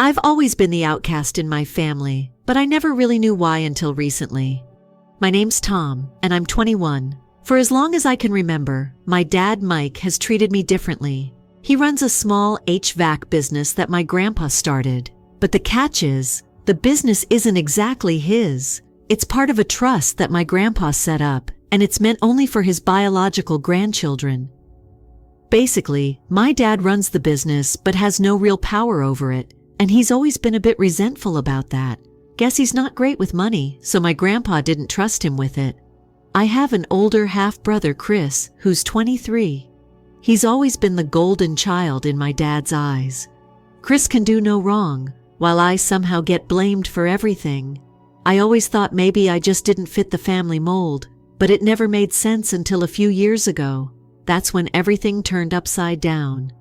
I've always been the outcast in my family, but I never really knew why until recently. My name's Tom, and I'm 21. For as long as I can remember, my dad, Mike, has treated me differently. He runs a small HVAC business that my grandpa started. But the catch is, the business isn't exactly his. It's part of a trust that my grandpa set up, and it's meant only for his biological grandchildren. Basically, my dad runs the business but has no real power over it, and he's always been a bit resentful about that. Guess he's not great with money, so my grandpa didn't trust him with it. I have an older half-brother, Chris, who's 23. He's always been the golden child in my dad's eyes. Chris can do no wrong, while I somehow get blamed for everything. I always thought maybe I just didn't fit the family mold, but it never made sense until a few years ago. That's when everything turned upside down.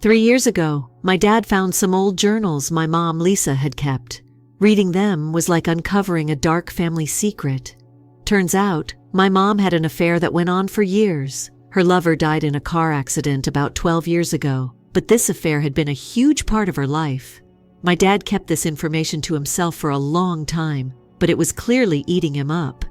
3 years ago, my dad found some old journals my mom, Lisa, had kept. Reading them was like uncovering a dark family secret. Turns out, my mom had an affair that went on for years. Her lover died in a car accident about 12 years ago, but this affair had been a huge part of her life. My dad kept this information to himself for a long time, but it was clearly eating him up.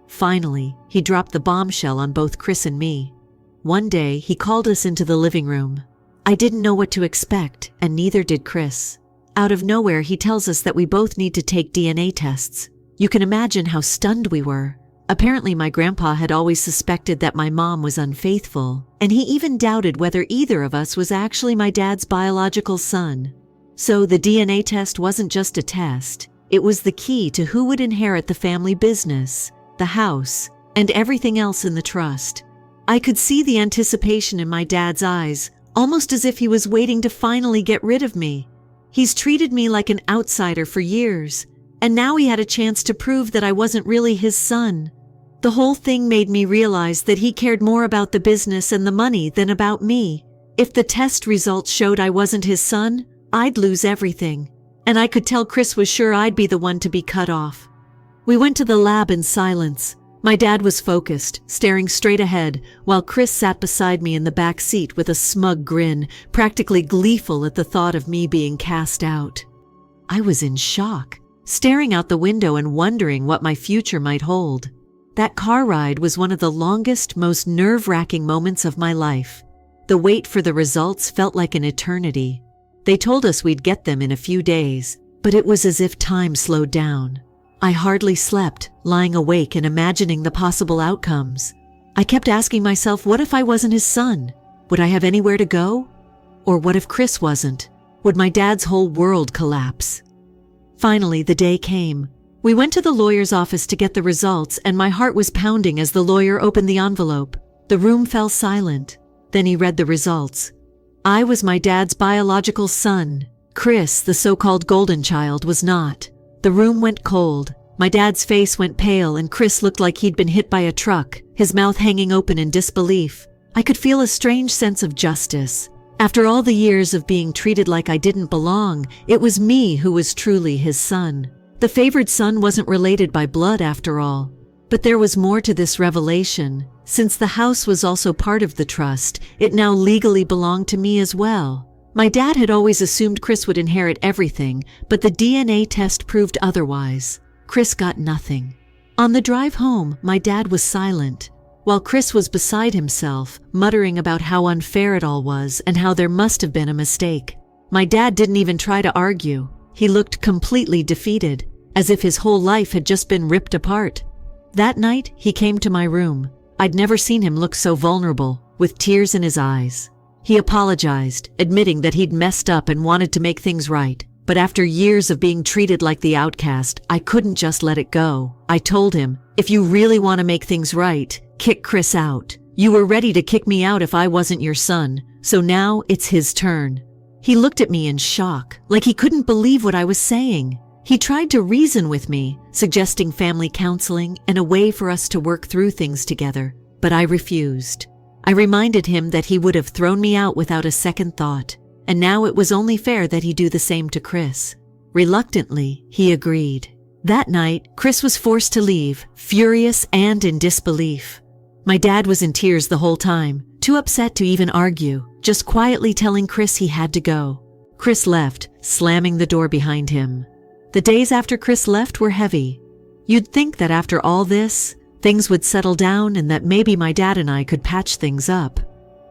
Finally, he dropped the bombshell on both Chris and me. One day, he called us into the living room. I didn't know what to expect, and neither did Chris. Out of nowhere, he tells us that we both need to take DNA tests. You can imagine how stunned we were. Apparently, my grandpa had always suspected that my mom was unfaithful, and he even doubted whether either of us was actually my dad's biological son. So the DNA test wasn't just a test. It was the key to who would inherit the family business, the house, and everything else in the trust. I could see the anticipation in my dad's eyes, almost as if he was waiting to finally get rid of me. He's treated me like an outsider for years, and now he had a chance to prove that I wasn't really his son. The whole thing made me realize that he cared more about the business and the money than about me. If the test results showed I wasn't his son, I'd lose everything, and I could tell Chris was sure I'd be the one to be cut off. We went to the lab in silence. My dad was focused, staring straight ahead, while Chris sat beside me in the back seat with a smug grin, practically gleeful at the thought of me being cast out. I was in shock, staring out the window and wondering what my future might hold. That car ride was one of the longest, most nerve-wracking moments of my life. The wait for the results felt like an eternity. They told us we'd get them in a few days, but it was as if time slowed down. I hardly slept, lying awake and imagining the possible outcomes. I kept asking myself, what if I wasn't his son? Would I have anywhere to go? Or what if Chris wasn't? Would my dad's whole world collapse? Finally, the day came. We went to the lawyer's office to get the results, and my heart was pounding as the lawyer opened the envelope. The room fell silent. Then he read the results. I was my dad's biological son. Chris, the so-called golden child, was not. The room went cold. My dad's face went pale, and Chris looked like he'd been hit by a truck, his mouth hanging open in disbelief. I could feel a strange sense of justice. After all the years of being treated like I didn't belong, it was me who was truly his son. The favored son wasn't related by blood after all. But there was more to this revelation. Since the house was also part of the trust, it now legally belonged to me as well. My dad had always assumed Chris would inherit everything, but the DNA test proved otherwise. Chris got nothing. On the drive home, my dad was silent, while Chris was beside himself, muttering about how unfair it all was and how there must have been a mistake. My dad didn't even try to argue. He looked completely defeated, as if his whole life had just been ripped apart. That night, he came to my room. I'd never seen him look so vulnerable, with tears in his eyes. He apologized, admitting that he'd messed up and wanted to make things right. But after years of being treated like the outcast, I couldn't just let it go. I told him, if you really want to make things right, kick Chris out. You were ready to kick me out if I wasn't your son, so now it's his turn. He looked at me in shock, like he couldn't believe what I was saying. He tried to reason with me, suggesting family counseling and a way for us to work through things together, but I refused. I reminded him that he would have thrown me out without a second thought, and now it was only fair that he do the same to Chris. Reluctantly, he agreed. That night, Chris was forced to leave, furious and in disbelief. My dad was in tears the whole time, too upset to even argue, just quietly telling Chris he had to go. Chris left, slamming the door behind him. The days after Chris left were heavy. You'd think that after all this, things would settle down and that maybe my dad and I could patch things up.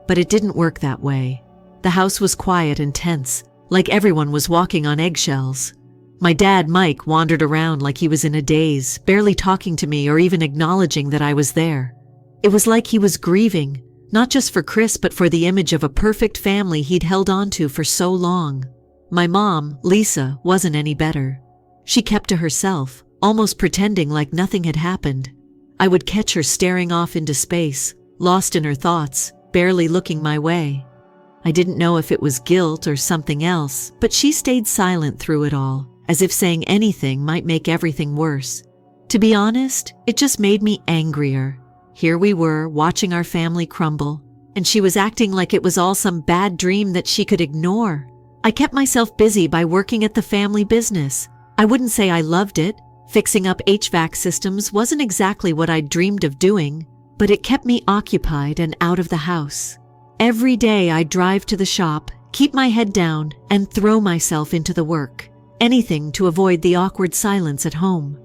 But it didn't work that way. The house was quiet and tense, like everyone was walking on eggshells. My dad, Mike, wandered around like he was in a daze, barely talking to me or even acknowledging that I was there. It was like he was grieving, not just for Chris but for the image of a perfect family he'd held onto for so long. My mom, Lisa, wasn't any better. She kept to herself, almost pretending like nothing had happened. I would catch her staring off into space, lost in her thoughts, barely looking my way. I didn't know if it was guilt or something else, but she stayed silent through it all, as if saying anything might make everything worse. To be honest, it just made me angrier. Here we were, watching our family crumble, and she was acting like it was all some bad dream that she could ignore. I kept myself busy by working at the family business. I wouldn't say I loved it. Fixing up HVAC systems wasn't exactly what I'd dreamed of doing, but it kept me occupied and out of the house. Every day I'd drive to the shop, keep my head down, and throw myself into the work. Anything to avoid the awkward silence at home.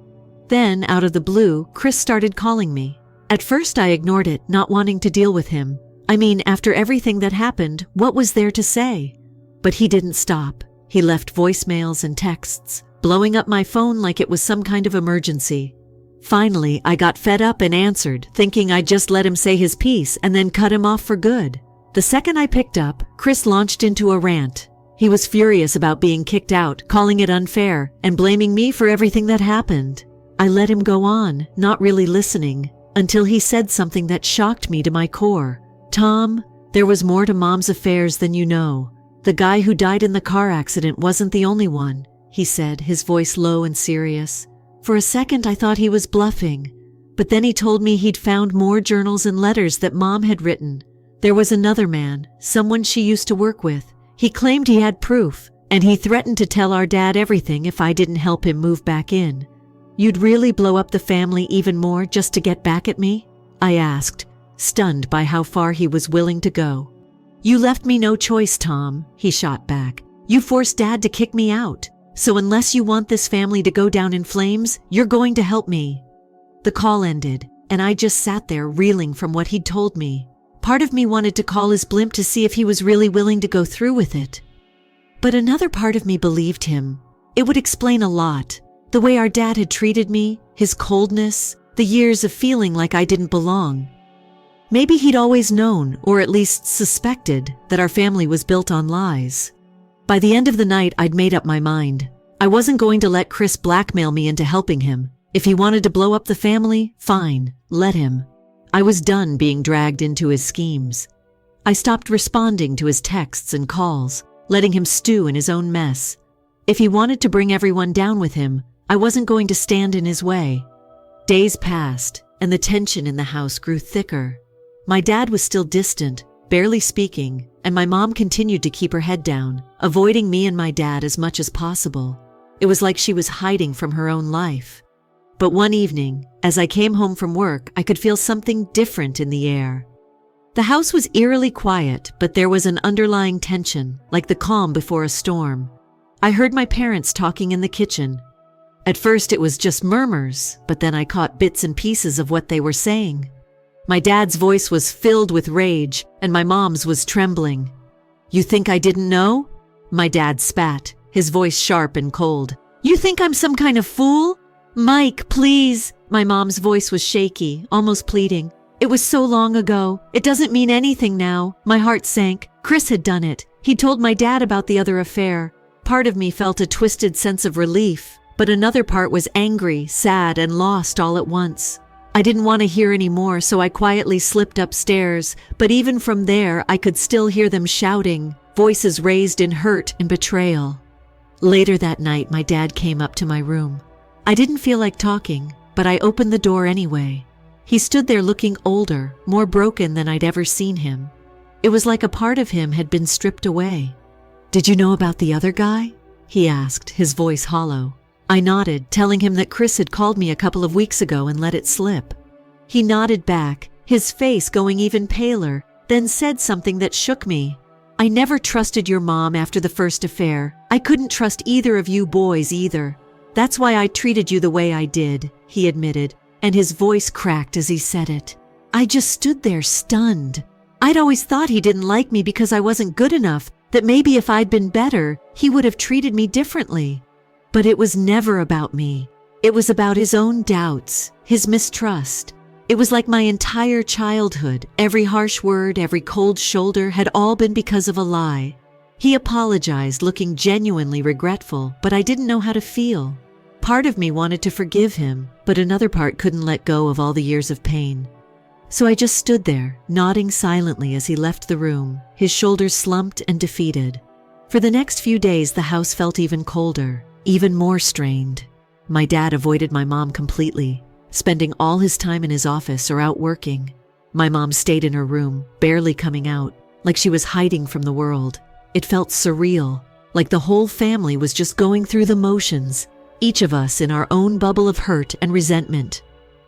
Then, out of the blue, Chris started calling me. At first I ignored it, not wanting to deal with him. I mean, after everything that happened, what was there to say? But he didn't stop. He left voicemails and texts, blowing up my phone like it was some kind of emergency. Finally, I got fed up and answered, thinking I'd just let him say his piece and then cut him off for good. The second I picked up, Chris launched into a rant. He was furious about being kicked out, calling it unfair, and blaming me for everything that happened. I let him go on, not really listening, until he said something that shocked me to my core. "Tom, there was more to Mom's affairs than you know. The guy who died in the car accident wasn't the only one," he said, his voice low and serious. For a second I thought he was bluffing, but then he told me he'd found more journals and letters that Mom had written. There was another man, someone she used to work with. He claimed he had proof, and he threatened to tell our dad everything if I didn't help him move back in. "You'd really blow up the family even more just to get back at me?" I asked, stunned by how far he was willing to go. "You left me no choice, Tom," he shot back. "You forced Dad to kick me out. So unless you want this family to go down in flames, you're going to help me." The call ended, and I just sat there reeling from what he'd told me. Part of me wanted to call his blimp to see if he was really willing to go through with it. But another part of me believed him. It would explain a lot. The way our dad had treated me, his coldness, the years of feeling like I didn't belong. Maybe he'd always known, or at least suspected, that our family was built on lies. By the end of the night, I'd made up my mind. I wasn't going to let Chris blackmail me into helping him. If he wanted to blow up the family, fine, let him. I was done being dragged into his schemes. I stopped responding to his texts and calls, letting him stew in his own mess. If he wanted to bring everyone down with him, I wasn't going to stand in his way. Days passed, and the tension in the house grew thicker. My dad was still distant, barely speaking, and my mom continued to keep her head down, avoiding me and my dad as much as possible. It was like she was hiding from her own life. But one evening, as I came home from work, I could feel something different in the air. The house was eerily quiet, but there was an underlying tension, like the calm before a storm. I heard my parents talking in the kitchen. At first it was just murmurs, but then I caught bits and pieces of what they were saying. My dad's voice was filled with rage, and my mom's was trembling. "You think I didn't know?" My dad spat, his voice sharp and cold. "You think I'm some kind of fool? Mike, please." My mom's voice was shaky, almost pleading. "It was so long ago. It doesn't mean anything now." My heart sank. Chris had done it. He told my dad about the other affair. Part of me felt a twisted sense of relief, but another part was angry, sad, and lost all at once. I didn't want to hear any more, so I quietly slipped upstairs, but even from there I could still hear them shouting, voices raised in hurt and betrayal. Later that night, my dad came up to my room. I didn't feel like talking, but I opened the door anyway. He stood there looking older, more broken than I'd ever seen him. It was like a part of him had been stripped away. "Did you know about the other guy?" he asked, his voice hollow. I nodded, telling him that Chris had called me a couple of weeks ago and let it slip. He nodded back, his face going even paler, then said something that shook me. I never trusted your mom after the first affair. I couldn't trust either of you boys either. That's why I treated you the way I did," he admitted, and his voice cracked as he said it. I just stood there stunned. I'd always thought he didn't like me because I wasn't good enough, that maybe if I'd been better, he would have treated me differently. But it was never about me. It was about his own doubts, his mistrust. It was like my entire childhood, every harsh word, every cold shoulder had all been because of a lie. He apologized, looking genuinely regretful, but I didn't know how to feel. Part of me wanted to forgive him, but another part couldn't let go of all the years of pain. So I just stood there, nodding silently as he left the room, his shoulders slumped and defeated. For the next few days, the house felt even colder, even more strained. My dad avoided my mom completely, spending all his time in his office or out working. My mom stayed in her room, barely coming out, like she was hiding from the world. It felt surreal, like the whole family was just going through the motions, each of us in our own bubble of hurt and resentment.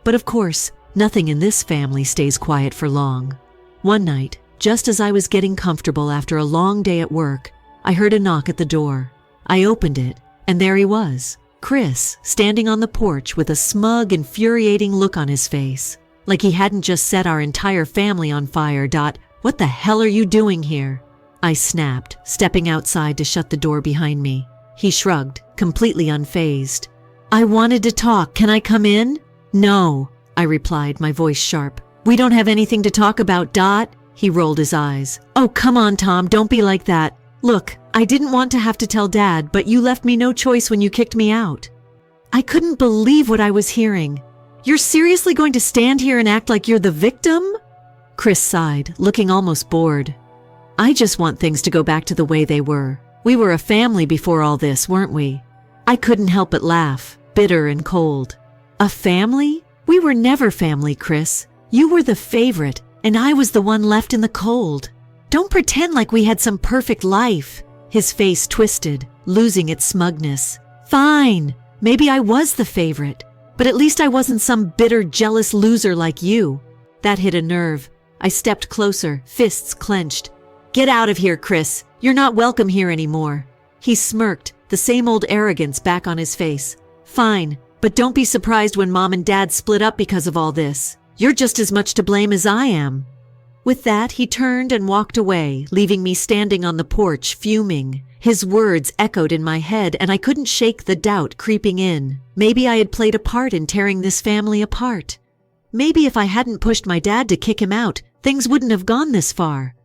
But of course, nothing in this family stays quiet for long. One night, just as I was getting comfortable after a long day at work, I heard a knock at the door. I opened it, and there he was, Chris, standing on the porch with a smug, infuriating look on his face, like he hadn't just set our entire family on fire. "What the hell are you doing here?" I snapped, stepping outside to shut the door behind me. He shrugged, completely unfazed. "I wanted to talk. Can I come in?" "No," I replied, my voice sharp. "We don't have anything to talk about." He rolled his eyes. "Oh, come on, Tom, don't be like that. Look, I didn't want to have to tell Dad, but you left me no choice when you kicked me out." I couldn't believe what I was hearing. "You're seriously going to stand here and act like you're the victim?" Chris sighed, looking almost bored. "I just want things to go back to the way they were. We were a family before all this, weren't we?" I couldn't help but laugh, bitter and cold. "A family? We were never family, Chris. You were the favorite, and I was the one left in the cold. Don't pretend like we had some perfect life." His face twisted, losing its smugness. "Fine, maybe I was the favorite, but at least I wasn't some bitter, jealous loser like you." That hit a nerve. I stepped closer, fists clenched. "Get out of here, Chris. You're not welcome here anymore." He smirked, the same old arrogance back on his face. "Fine, but don't be surprised when Mom and Dad split up because of all this. You're just as much to blame as I am." With that, he turned and walked away, leaving me standing on the porch, fuming. His words echoed in my head, and I couldn't shake the doubt creeping in. Maybe I had played a part in tearing this family apart. Maybe if I hadn't pushed my dad to kick him out, things wouldn't have gone this far.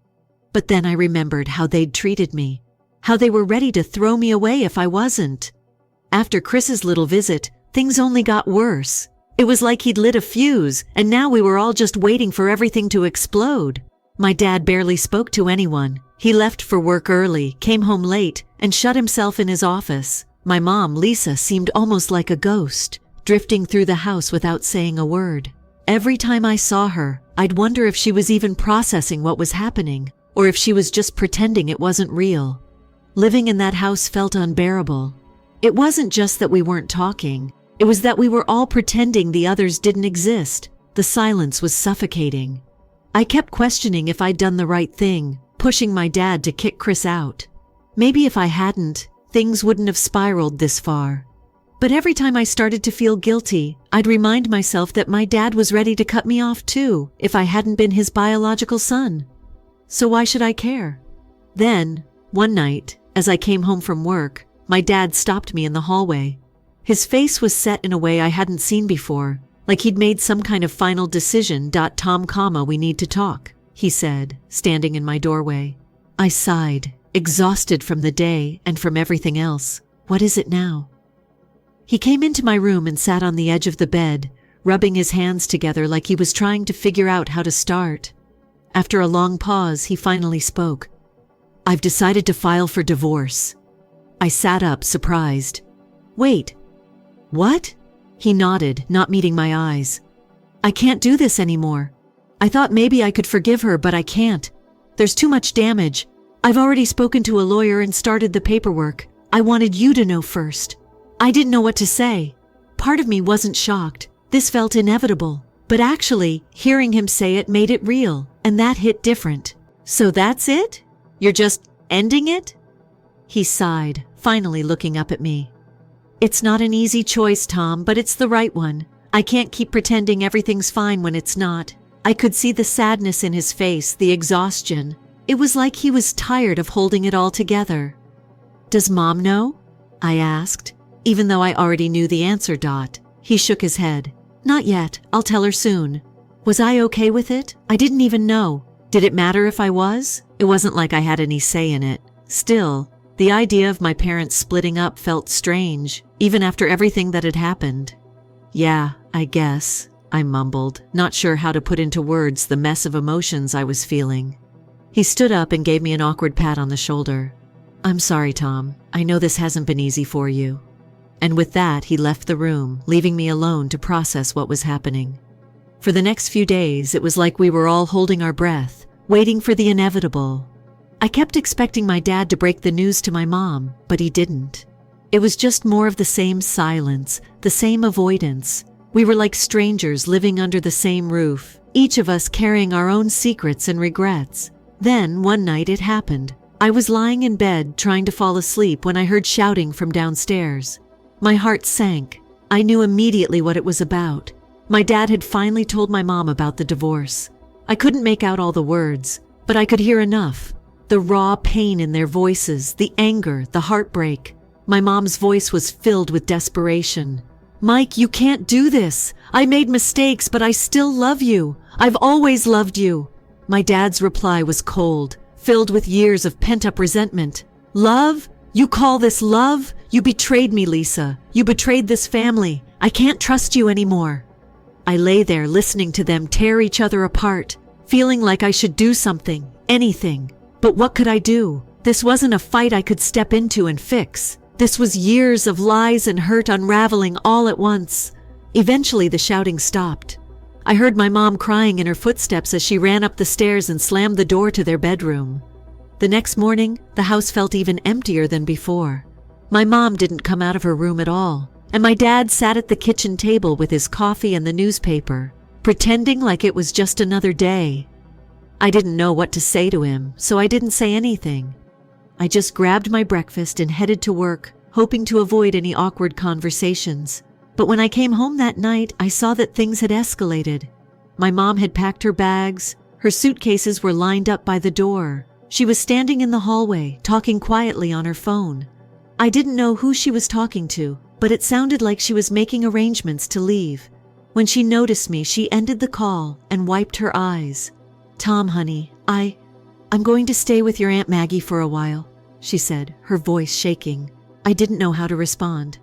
But then I remembered how they'd treated me, how they were ready to throw me away if I wasn't. After Chris's little visit, things only got worse. It was like he'd lit a fuse, and now we were all just waiting for everything to explode. My dad barely spoke to anyone. He left for work early, came home late, and shut himself in his office. My mom, Lisa, seemed almost like a ghost, drifting through the house without saying a word. Every time I saw her, I'd wonder if she was even processing what was happening, or if she was just pretending it wasn't real. Living in that house felt unbearable. It wasn't just that we weren't talking. It was that we were all pretending the others didn't exist. The silence was suffocating. I kept questioning if I'd done the right thing, pushing my dad to kick Chris out. Maybe if I hadn't, things wouldn't have spiraled this far. But every time I started to feel guilty, I'd remind myself that my dad was ready to cut me off too, if I hadn't been his biological son. So why should I care? Then, one night, as I came home from work, my dad stopped me in the hallway. His face was set in a way I hadn't seen before, like he'd made some kind of final decision. "Tom, we need to talk," he said, standing in my doorway. I sighed, exhausted from the day and from everything else. What is it now? He came into my room and sat on the edge of the bed, rubbing his hands together like he was trying to figure out how to start. After a long pause, he finally spoke. "I've decided to file for divorce." I sat up, surprised. "Wait. What?" He nodded, not meeting my eyes. "I can't do this anymore. I thought maybe I could forgive her, but I can't. There's too much damage. I've already spoken to a lawyer and started the paperwork. I wanted you to know first." I didn't know what to say. Part of me wasn't shocked. This felt inevitable. But actually, hearing him say it made it real, and that hit different. "So that's it?" You're just ending it? He sighed, finally looking up at me. It's not an easy choice, Tom, but it's the right one. I can't keep pretending everything's fine when it's not. I could see the sadness in his face, the exhaustion. It was like he was tired of holding it all together. Does Mom know? I asked, even though I already knew the answer. He shook his head. Not yet. I'll tell her soon. Was I okay with it? I didn't even know. Did it matter if I was? It wasn't like I had any say in it. Still, the idea of my parents splitting up felt strange, even after everything that had happened. Yeah, I guess, I mumbled, not sure how to put into words the mess of emotions I was feeling. He stood up and gave me an awkward pat on the shoulder. I'm sorry, Tom. I know this hasn't been easy for you. And with that, he left the room, leaving me alone to process what was happening. For the next few days, it was like we were all holding our breath, waiting for the inevitable. I kept expecting my dad to break the news to my mom, but he didn't. It was just more of the same silence, the same avoidance. We were like strangers living under the same roof, each of us carrying our own secrets and regrets. Then, one night, it happened. I was lying in bed trying to fall asleep when I heard shouting from downstairs. My heart sank. I knew immediately what it was about. My dad had finally told my mom about the divorce. I couldn't make out all the words, but I could hear enough. The raw pain in their voices, the anger, the heartbreak. My mom's voice was filled with desperation. Mike, you can't do this. I made mistakes, but I still love you. I've always loved you. My dad's reply was cold, filled with years of pent-up resentment. Love? You call this love? You betrayed me, Lisa. You betrayed this family. I can't trust you anymore. I lay there listening to them tear each other apart, feeling like I should do something, anything. But what could I do? This wasn't a fight I could step into and fix. This was years of lies and hurt unraveling all at once. Eventually, the shouting stopped. I heard my mom crying in her footsteps as she ran up the stairs and slammed the door to their bedroom. The next morning, the house felt even emptier than before. My mom didn't come out of her room at all, and my dad sat at the kitchen table with his coffee and the newspaper, pretending like it was just another day. I didn't know what to say to him, so I didn't say anything. I just grabbed my breakfast and headed to work, hoping to avoid any awkward conversations. But when I came home that night, I saw that things had escalated. My mom had packed her bags. Her suitcases were lined up by the door. She was standing in the hallway, talking quietly on her phone. I didn't know who she was talking to, but it sounded like she was making arrangements to leave. When she noticed me, she ended the call and wiped her eyes. Tom, honey, I'm going to stay with your Aunt Maggie for a while, she said, her voice shaking. I didn't know how to respond.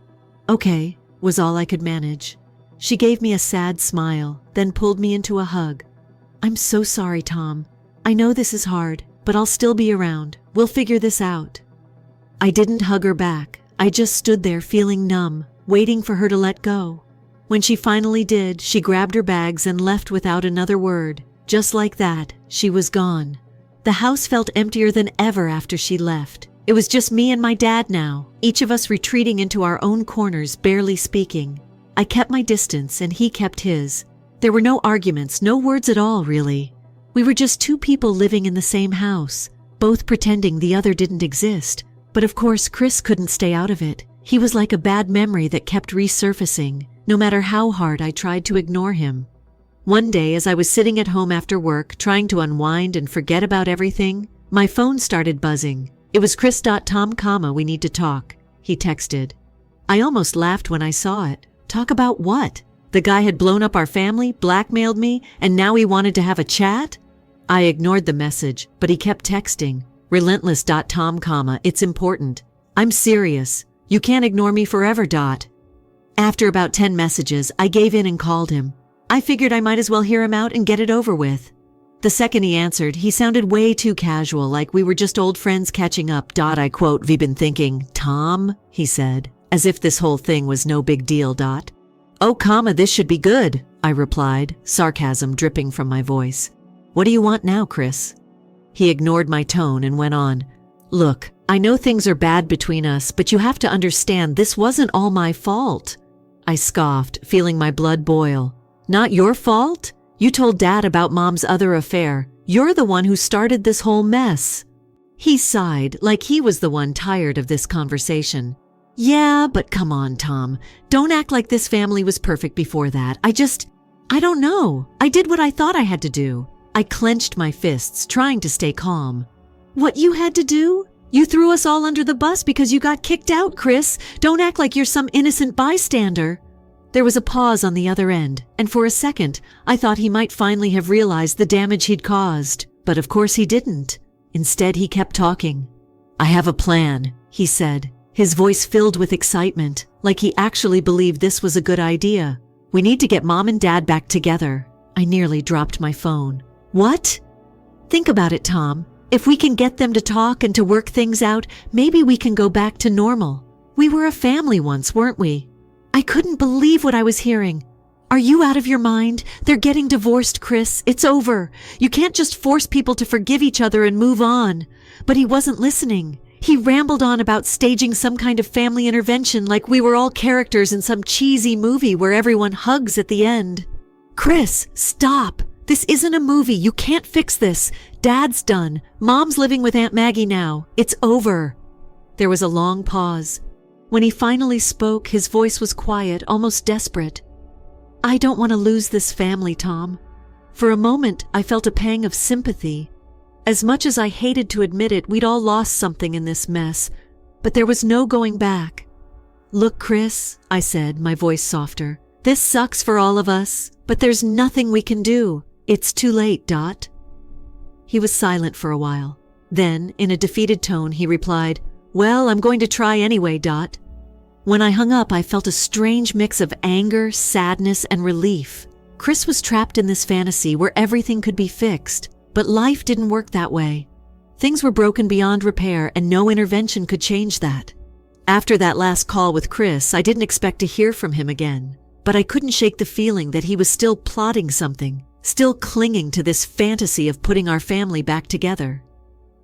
Okay, was all I could manage. She gave me a sad smile, then pulled me into a hug. I'm so sorry, Tom. I know this is hard, but I'll still be around. We'll figure this out. I didn't hug her back. I just stood there feeling numb, waiting for her to let go. When she finally did, she grabbed her bags and left without another word. Just like that, she was gone. The house felt emptier than ever after she left. It was just me and my dad now, each of us retreating into our own corners, barely speaking. I kept my distance and he kept his. There were no arguments, no words at all, really. We were just two people living in the same house, both pretending the other didn't exist. But of course, Chris couldn't stay out of it. He was like a bad memory that kept resurfacing, no matter how hard I tried to ignore him. One day, as I was sitting at home after work, trying to unwind and forget about everything, my phone started buzzing. It was Chris. Tom, we need to talk, he texted. I almost laughed when I saw it. Talk about what? The guy had blown up our family, blackmailed me, and now he wanted to have a chat? I ignored the message, but he kept texting. Relentless. Tom, it's important. I'm serious. You can't ignore me forever. After about 10 messages, I gave in and called him. I figured I might as well hear him out and get it over with. The second he answered, he sounded way too casual, like we were just old friends catching up. I quote, "We've been thinking." Tom, he said, as if this whole thing was no big deal. Oh, this should be good, I replied, sarcasm dripping from my voice. What do you want now, Chris? He ignored my tone and went on. Look, I know things are bad between us, but you have to understand this wasn't all my fault. I scoffed, feeling my blood boil. Not your fault? You told Dad about Mom's other affair. You're the one who started this whole mess. He sighed, like he was the one tired of this conversation. Yeah, but come on, Tom. Don't act like this family was perfect before that. I don't know. I did what I thought I had to do. I clenched my fists, trying to stay calm. What you had to do? You threw us all under the bus because you got kicked out, Chris. Don't act like you're some innocent bystander. There was a pause on the other end, and for a second, I thought he might finally have realized the damage he'd caused. But of course he didn't. Instead, he kept talking. I have a plan, he said, his voice filled with excitement, like he actually believed this was a good idea. We need to get Mom and Dad back together. I nearly dropped my phone. What? Think about it, Tom. If we can get them to talk and to work things out, maybe we can go back to normal. We were a family once, weren't we? I couldn't believe what I was hearing. Are you out of your mind? They're getting divorced, Chris. It's over. You can't just force people to forgive each other and move on. But he wasn't listening. He rambled on about staging some kind of family intervention like we were all characters in some cheesy movie where everyone hugs at the end. Chris, stop. This isn't a movie. You can't fix this. Dad's done. Mom's living with Aunt Maggie now. It's over. There was a long pause. When he finally spoke, his voice was quiet, almost desperate. I don't want to lose this family, Tom. For a moment, I felt a pang of sympathy. As much as I hated to admit it, we'd all lost something in this mess, but there was no going back. Look, Chris, I said, my voice softer. This sucks for all of us, but there's nothing we can do. It's too late, Dot. He was silent for a while. Then, in a defeated tone, he replied, Well, I'm going to try anyway, Dot. When I hung up, I felt a strange mix of anger, sadness, and relief. Chris was trapped in this fantasy where everything could be fixed, but life didn't work that way. Things were broken beyond repair, and no intervention could change that. After that last call with Chris, I didn't expect to hear from him again, but I couldn't shake the feeling that he was still plotting something, still clinging to this fantasy of putting our family back together.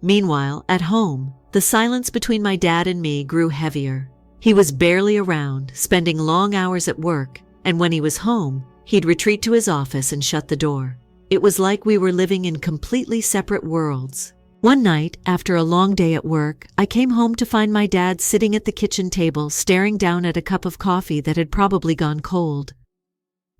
Meanwhile, at home, the silence between my dad and me grew heavier. He was barely around, spending long hours at work, and when he was home, he'd retreat to his office and shut the door. It was like we were living in completely separate worlds. One night, after a long day at work, I came home to find my dad sitting at the kitchen table, staring down at a cup of coffee that had probably gone cold.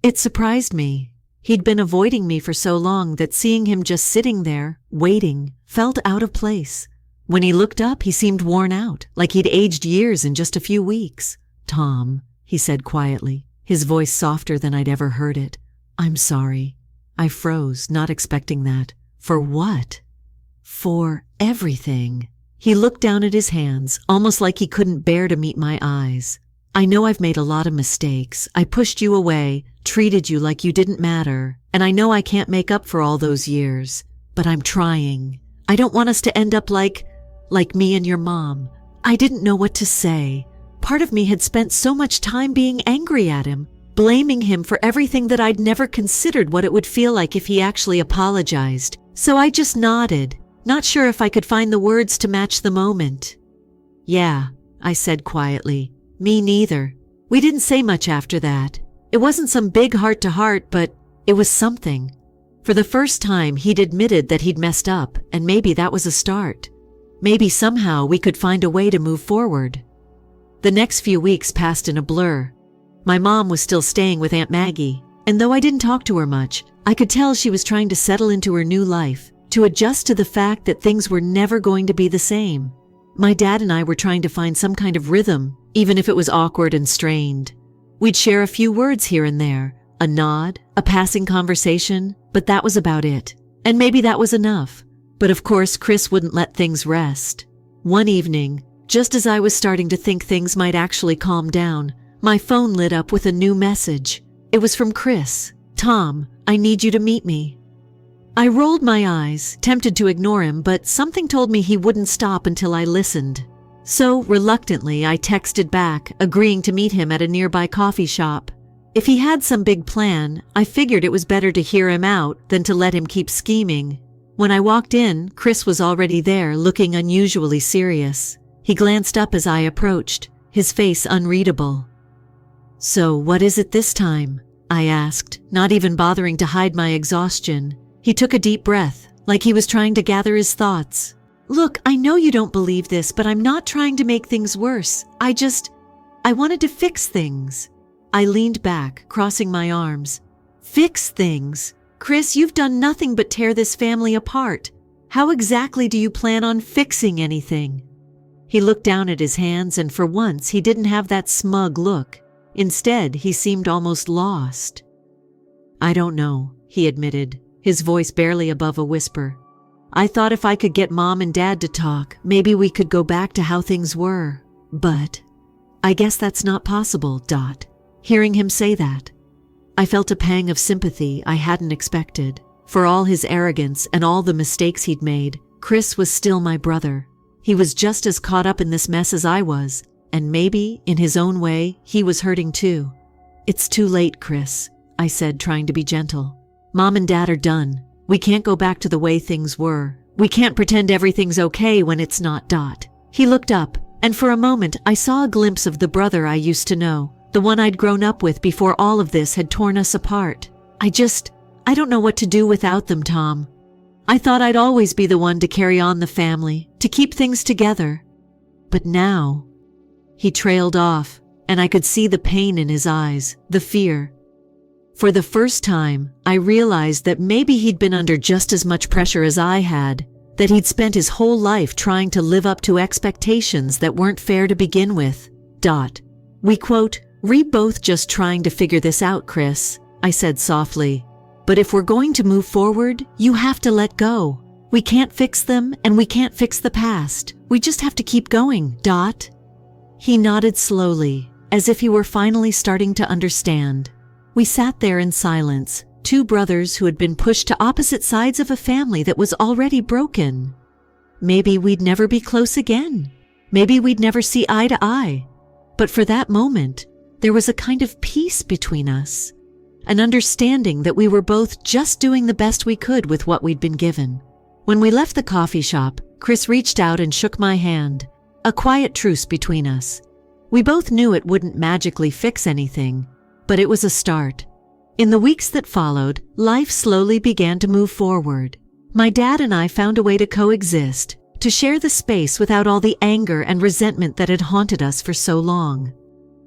It surprised me. He'd been avoiding me for so long that seeing him just sitting there, waiting, felt out of place. When he looked up, he seemed worn out, like he'd aged years in just a few weeks. Tom, he said quietly, his voice softer than I'd ever heard it. I'm sorry. I froze, not expecting that. For what? For everything. He looked down at his hands, almost like he couldn't bear to meet my eyes. I know I've made a lot of mistakes. I pushed you away, treated you like you didn't matter, and I know I can't make up for all those years. But I'm trying. I don't want us to end up like me and your mom. I didn't know what to say. Part of me had spent so much time being angry at him, blaming him for everything that I'd never considered what it would feel like if he actually apologized. So I just nodded, not sure if I could find the words to match the moment. Yeah, I said quietly. Me neither. We didn't say much after that. It wasn't some big heart-to-heart, but it was something. For the first time, he'd admitted that he'd messed up, and maybe that was a start. Maybe somehow we could find a way to move forward. The next few weeks passed in a blur. My mom was still staying with Aunt Maggie, and though I didn't talk to her much, I could tell she was trying to settle into her new life, to adjust to the fact that things were never going to be the same. My dad and I were trying to find some kind of rhythm, even if it was awkward and strained. We'd share a few words here and there, a nod, a passing conversation, but that was about it. And maybe that was enough. But of course, Chris wouldn't let things rest. One evening, just as I was starting to think things might actually calm down, my phone lit up with a new message. It was from Chris. Tom, I need you to meet me. I rolled my eyes, tempted to ignore him, but something told me he wouldn't stop until I listened. So, reluctantly, I texted back, agreeing to meet him at a nearby coffee shop. If he had some big plan, I figured it was better to hear him out than to let him keep scheming. When I walked in, Chris was already there, looking unusually serious. He glanced up as I approached, his face unreadable. So, what is it this time? I asked, not even bothering to hide my exhaustion. He took a deep breath, like he was trying to gather his thoughts. Look, I know you don't believe this, but I'm not trying to make things worse. I wanted to fix things. I leaned back, crossing my arms. Fix things? Chris, you've done nothing but tear this family apart. How exactly do you plan on fixing anything? He looked down at his hands, and for once he didn't have that smug look. Instead, he seemed almost lost. I don't know, he admitted, his voice barely above a whisper. I thought if I could get Mom and Dad to talk, maybe we could go back to how things were. But I guess that's not possible, Hearing him say that, I felt a pang of sympathy I hadn't expected. For all his arrogance and all the mistakes he'd made, Chris was still my brother. He was just as caught up in this mess as I was, and maybe, in his own way, he was hurting too. It's too late, Chris, I said, trying to be gentle. Mom and Dad are done. We can't go back to the way things were. We can't pretend everything's okay when it's not. He looked up, and for a moment I saw a glimpse of the brother I used to know, the one I'd grown up with before all of this had torn us apart. I don't know what to do without them, Tom. I thought I'd always be the one to carry on the family, to keep things together. But now, he trailed off, and I could see the pain in his eyes, the fear. For the first time, I realized that maybe he'd been under just as much pressure as I had, that he'd spent his whole life trying to live up to expectations that weren't fair to begin with. We're both just trying to figure this out, Chris, I said softly. But if we're going to move forward, you have to let go. We can't fix them, and we can't fix the past. We just have to keep going, He nodded slowly, as if he were finally starting to understand. We sat there in silence, two brothers who had been pushed to opposite sides of a family that was already broken. Maybe we'd never be close again. Maybe we'd never see eye to eye. But for that moment, there was a kind of peace between us, an understanding that we were both just doing the best we could with what we'd been given. When we left the coffee shop, Chris reached out and shook my hand, a quiet truce between us. We both knew it wouldn't magically fix anything, but it was a start. In the weeks that followed, life slowly began to move forward. My dad and I found a way to coexist, to share the space without all the anger and resentment that had haunted us for so long.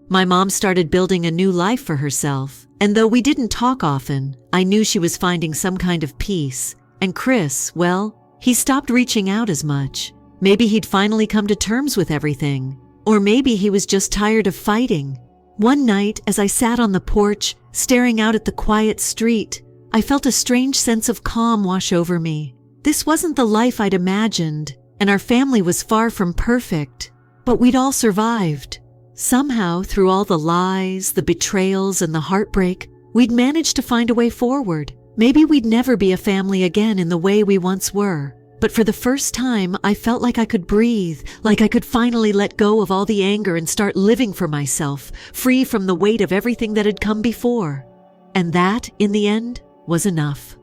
My mom started building a new life for herself, and though we didn't talk often, I knew she was finding some kind of peace. And Chris, well, he stopped reaching out as much. Maybe he'd finally come to terms with everything. Or maybe he was just tired of fighting. One night, as I sat on the porch, staring out at the quiet street, I felt a strange sense of calm wash over me. This wasn't the life I'd imagined, and our family was far from perfect. But we'd all survived. Somehow, through all the lies, the betrayals, and the heartbreak, we'd managed to find a way forward. Maybe we'd never be a family again in the way we once were. But for the first time, I felt like I could breathe, like I could finally let go of all the anger and start living for myself, free from the weight of everything that had come before. And that, in the end, was enough.